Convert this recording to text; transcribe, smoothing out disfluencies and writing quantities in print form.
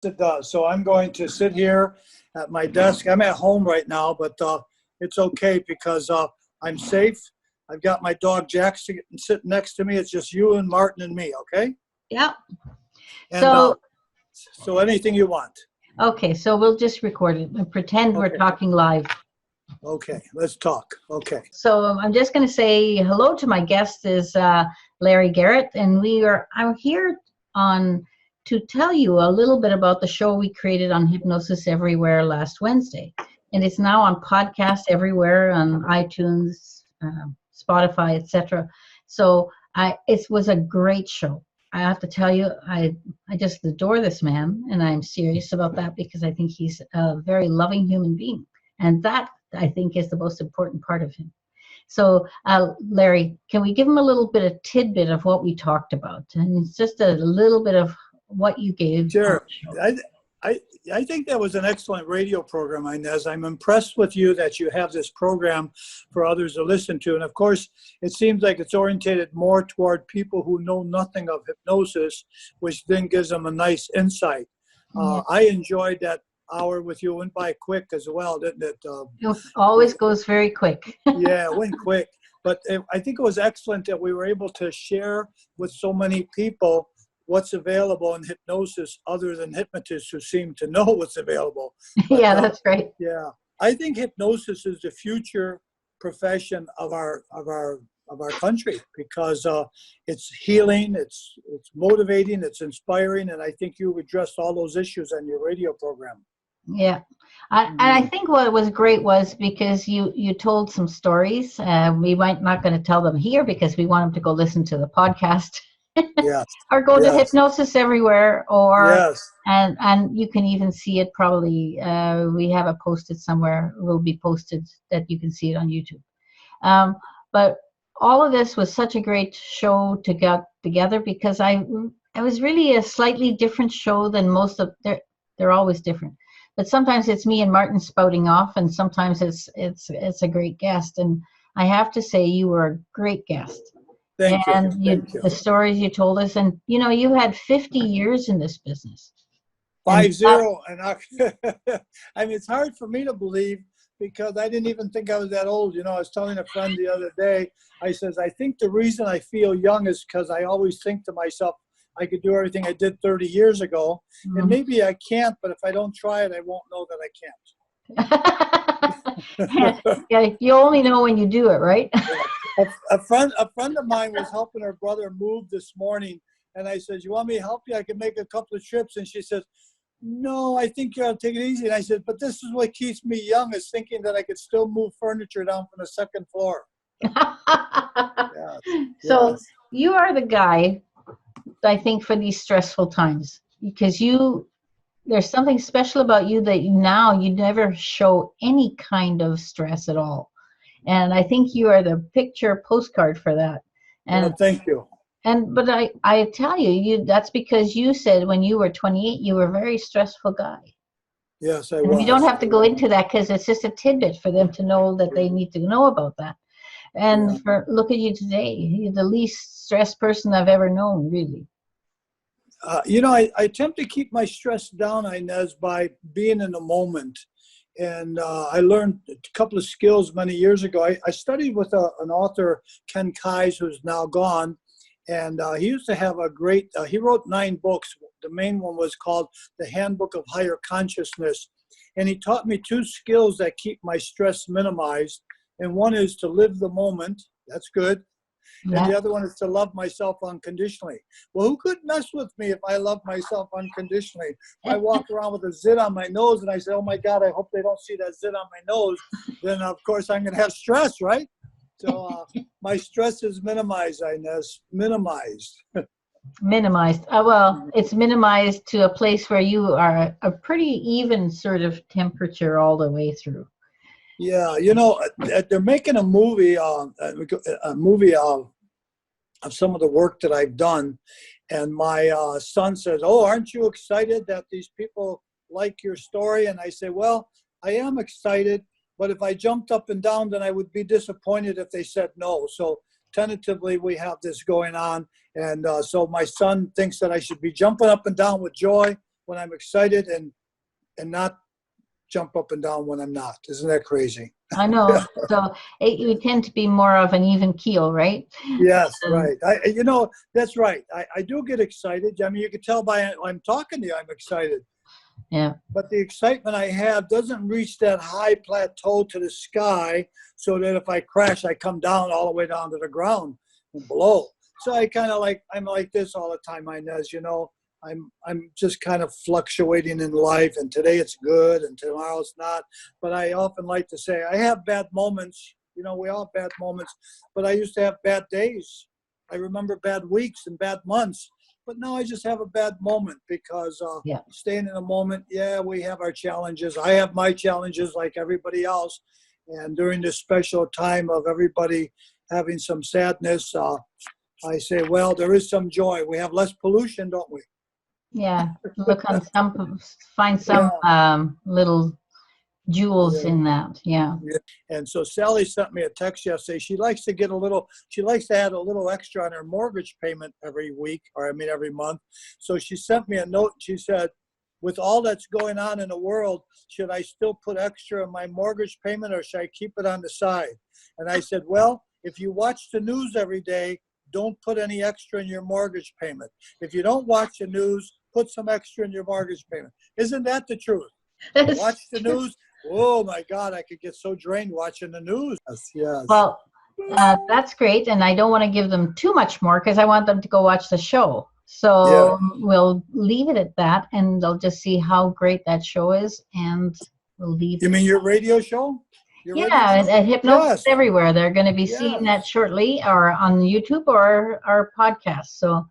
it does. So I'm going to sit here at my desk. I'm at home right now, but it's okay because I'm safe. I've got my dog Jack sitting next to me. It's just you and Martin and me, okay? Yep. And so anything you want. Okay, so we'll just record it and pretend we're talking live. Okay, let's talk. Okay. So I'm just going to say hello to my guest is Larry Garrett, and I'm here to tell you a little bit about the show we created on Hypnosis Everywhere last Wednesday. And it's now on podcast everywhere, on iTunes, Spotify, etc. So it was a great show. I have to tell you, I just adore this man, and I'm serious about that because I think he's a very loving human being. And that, I think, is the most important part of him. So, Larry, can we give him a little bit of tidbit of what we talked about? And it's just a little bit of what you gave. Sure. I think that was an excellent radio program, Inez. I'm impressed with you that you have this program for others to listen to. And of course, it seems like it's orientated more toward people who know nothing of hypnosis, which then gives them a nice insight. I enjoyed that hour with you. It went by quick as well, didn't it? It always goes very quick. Yeah, it went quick. But I think it was excellent that we were able to share with so many people what's available in hypnosis other than hypnotists who seem to know what's available. But, yeah, that's right. Yeah. I think hypnosis is the future profession of our country because it's healing, it's motivating, it's inspiring, and I think you addressed all those issues on your radio program. Yeah. And I think what was great was because you told some stories. We might not going to tell them here because we want them to go listen to the podcast. Yes. Or go to Hypnosis Everywhere, or and you can even see it probably. We have it posted somewhere. It will be posted that you can see it on YouTube. But all of this was such a great show to get together because it was really a slightly different show than most of they're always different. But sometimes it's me and Martin spouting off, and sometimes it's a great guest. And I have to say, you were a great guest. Thank you. The stories you told us, and you had 50 years in this business. 50, and I mean, it's hard for me to believe because I didn't even think I was that old. I was telling a friend the other day, I says, I think the reason I feel young is because I always think to myself, I could do everything I did 30 years ago, and maybe I can't, but if I don't try it, I won't know that I can't. Yeah, you only know when you do it, right? A friend of mine was helping her brother move this morning, and I said, "You want me to help you? I can make a couple of trips." And she says, "No, I think you ought to take it easy." And I said, "But this is what keeps me young, is thinking that I could still move furniture down from the second floor." So you are the guy, I think, for these stressful times, because there's something special about you that you never show any kind of stress at all. And I think you are the picture postcard for that. And well, thank you. But I tell you, that's because you said when you were 28, you were a very stressful guy. Yes, I was. was. You don't have to go into that because it's just a tidbit for them to know that they need to know about that. And look at you today. You're the least stressed person I've ever known, really. I attempt to keep my stress down, Inez, by being in the moment. And I learned a couple of skills many years ago. I studied with an author, Ken Keyes, who's now gone. And he used to have he wrote 9 books. The main one was called The Handbook of Higher Consciousness. And he taught me 2 skills that keep my stress minimized. And one is to live the moment. That's good. And the other one is to love myself unconditionally. Well, who could mess with me if I love myself unconditionally? If I walk around with a zit on my nose and I say, oh my God, I hope they don't see that zit on my nose, then of course I'm going to have stress, right? So my stress is minimized, Inez, minimized. Minimized. Well, it's minimized to a place where you are a pretty even sort of temperature all the way through. Yeah, they're making a movie of some of the work that I've done, and my son says, "Oh, aren't you excited that these people like your story?" And I say, "Well, I am excited, but if I jumped up and down, then I would be disappointed if they said no." So tentatively, we have this going on, and so my son thinks that I should be jumping up and down with joy when I'm excited and not jump up and down when I'm not. Isn't that crazy? I know. So you tend to be more of an even keel, right? Yes, right. That's right. I do get excited. I mean, you can tell by I'm talking to you, I'm excited. Yeah. But the excitement I have doesn't reach that high plateau to the sky, so that if I crash, I come down all the way down to the ground and below. So I kind of I'm like this all the time, Inez. I'm just kind of fluctuating in life, and today it's good, and tomorrow it's not. But I often like to say I have bad moments. We all have bad moments, but I used to have bad days. I remember bad weeks and bad months. But now I just have a bad moment because staying in the moment, we have our challenges. I have my challenges like everybody else. And during this special time of everybody having some sadness, I say, well, there is some joy. We have less pollution, don't we? Yeah. Look on find some little jewels in that. Yeah. And so Sally sent me a text yesterday. She likes to add a little extra on her mortgage payment every week, every month. So she sent me a note. She said, with all that's going on in the world, should I still put extra in my mortgage payment, or should I keep it on the side? And I said, well, if you watch the news every day, don't put any extra in your mortgage payment. If you don't watch the news, put some extra in your mortgage payment. Isn't that the truth? Watch the news. Oh my God, I could get so drained watching the news. Yes. Well, that's great. And I don't want to give them too much more because I want them to go watch the show. So we'll leave it at that, and they'll just see how great that show is. And we'll leave. You mean your radio show? At Hypnosis-Everywhere. They're going to be seeing that shortly, or on YouTube or our podcast. So